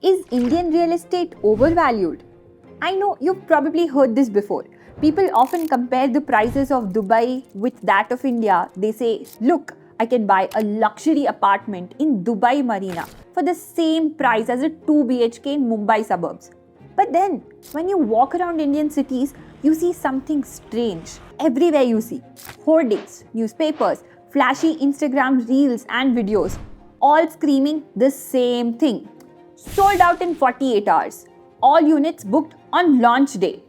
Is Indian real estate overvalued? I know you've probably heard this before. People often compare the prices of Dubai with that of India. They say, look, I can buy a luxury apartment in Dubai Marina for the same price as a 2 BHK in Mumbai suburbs. But then, when you walk around Indian cities, you see something strange. Everywhere you see hoardings, newspapers, flashy Instagram reels and videos, all screaming the same thing. Sold out in 48 hours. All units booked on launch day.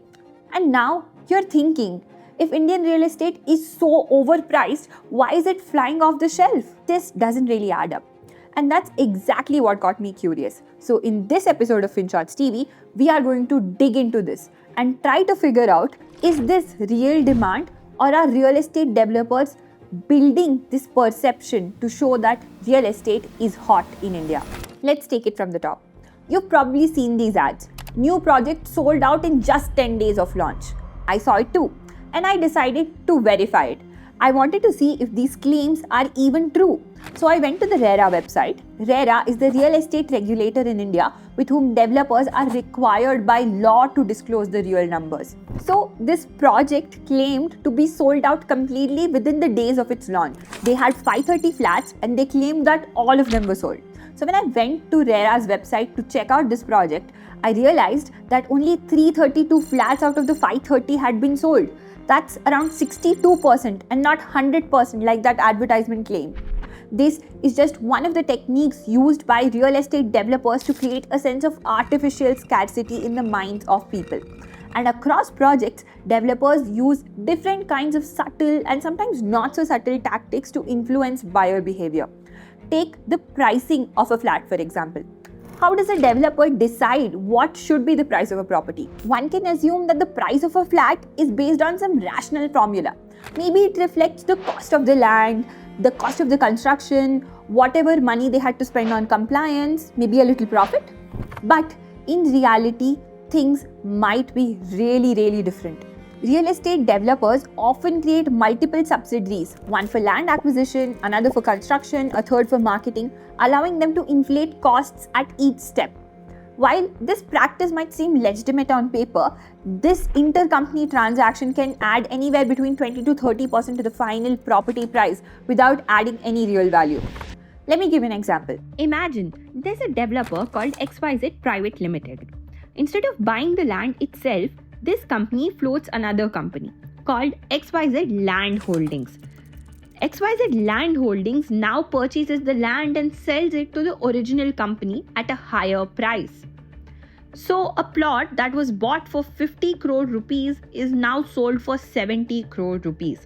And now you're thinking, if Indian real estate is so overpriced, why is it flying off the shelf? This doesn't really add up. And that's exactly what got me curious. So in this episode of FinshotsTV, we are going to dig into this and try to figure out, is this real demand or are real estate developers building this perception to show that real estate is hot in India? Let's take it from the top. You've probably seen these ads. New project sold out in just 10 days of launch. I saw it too, and I decided to verify it. I wanted to see if these claims are even true. So I went to the RERA website. RERA is the real estate regulator in India with whom developers are required by law to disclose the real numbers. So this project claimed to be sold out completely within the days of its launch. They had 530 flats and they claimed that all of them were sold. So when I went to RERA's website to check out this project, I realized that only 332 flats out of the 530 had been sold. That's around 62% and not 100% like that advertisement claimed. This is just one of the techniques used by real estate developers to create a sense of artificial scarcity in the minds of people. And across projects, developers use different kinds of subtle and sometimes not so subtle tactics to influence buyer behavior. Take the pricing of a flat, for example. How does a developer decide what should be the price of a property? One can assume that the price of a flat is based on some rational formula. Maybe it reflects the cost of the land, the cost of the construction, whatever money they had to spend on compliance, maybe a little profit. But in reality, things might be really different. Real estate developers often create multiple subsidiaries, one for land acquisition, another for construction, a third for marketing, allowing them to inflate costs at each step. While this practice might seem legitimate on paper, this intercompany transaction can add anywhere between 20 to 30% to the final property price without adding any real value. Let me give you an example. Imagine there's a developer called XYZ Private Limited. Instead of buying the land itself, this company floats another company called XYZ Land Holdings. XYZ Land Holdings now purchases the land and sells it to the original company at a higher price. So a plot that was bought for 50 crore rupees is now sold for 70 crore rupees.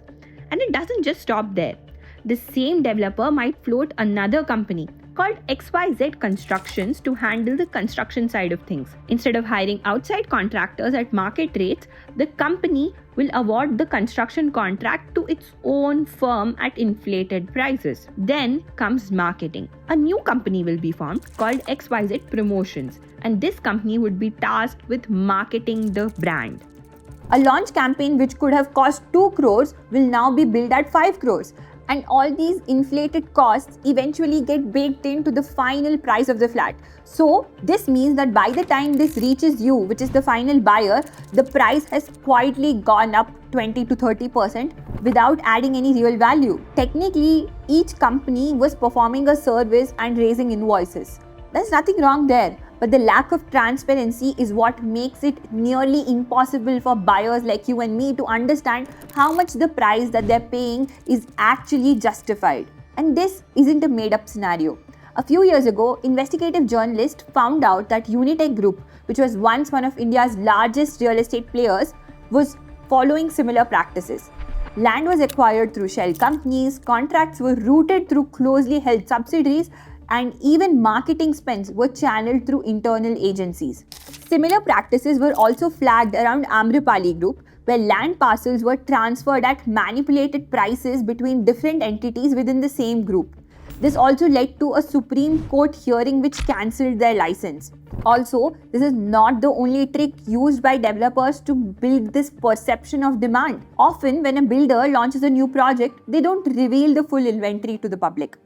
And it doesn't just stop there. The same developer might float another company called XYZ Constructions to handle the construction side of things. Instead of hiring outside contractors at market rates, the company will award the construction contract to its own firm at inflated prices. Then comes marketing. A new company will be formed called XYZ Promotions, and this company would be tasked with marketing the brand. A launch campaign which could have cost 2 crores will now be billed at 5 crores. And all these inflated costs eventually get baked into the final price of the flat. So this means that by the time this reaches you, which is the final buyer, the price has quietly gone up 20 to 30% without adding any real value. Technically, each company was performing a service and raising invoices. There's nothing wrong there. But the lack of transparency is what makes it nearly impossible for buyers like you and me to understand how much the price that they're paying is actually justified. And this isn't a made-up scenario. A few years ago, investigative journalists found out that Unitech Group, which was once one of India's largest real estate players, was following similar practices. Land was acquired through shell companies, contracts were routed through closely held subsidiaries, and even marketing spends were channeled through internal agencies. Similar practices were also flagged around Amrapali Group, where land parcels were transferred at manipulated prices between different entities within the same group. This also led to a Supreme Court hearing which cancelled their license. Also, this is not the only trick used by developers to build this perception of demand. Often, when a builder launches a new project, they don't reveal the full inventory to the public.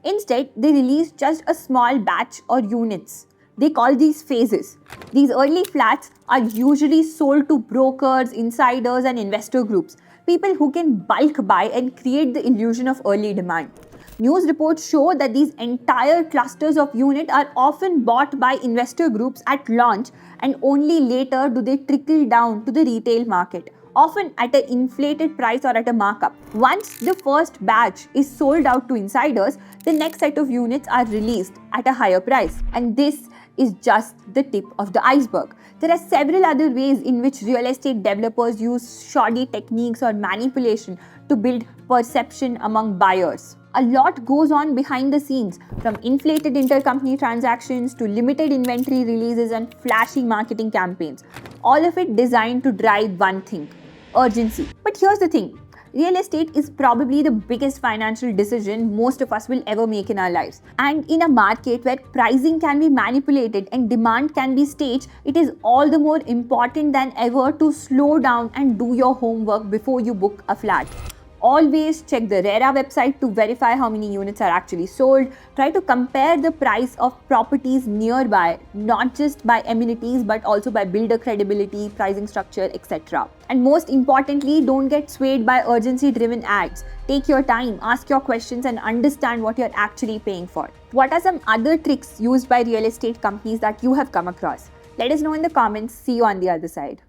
Instead, they release just a small batch or units. They call these phases. These early flats are usually sold to brokers, insiders, and investor groups, people who can bulk buy and create the illusion of early demand. News reports show that these entire clusters of units are often bought by investor groups at launch, and only later do they trickle down to the retail market, often at an inflated price or at a markup. Once the first batch is sold out to insiders, the next set of units are released at a higher price. And this is just the tip of the iceberg. There are several other ways in which real estate developers use shoddy techniques or manipulation to build perception among buyers. A lot goes on behind the scenes, from inflated intercompany transactions to limited inventory releases and flashy marketing campaigns. All of it designed to drive one thing: urgency. But here's the thing. Real estate is probably the biggest financial decision most of us will ever make in our lives. And in a market where pricing can be manipulated and demand can be staged, it is all the more important than ever to slow down and do your homework before you book a flat. Always check the RERA website to verify how many units are actually sold. Try to compare the price of properties nearby, not just by amenities but also by builder credibility, pricing structure, etc. And most importantly, don't get swayed by urgency-driven ads. Take your time, ask your questions, and understand what you're actually paying for. What are some other tricks used by real estate companies that you have come across? Let us know in the comments. See you on the other side.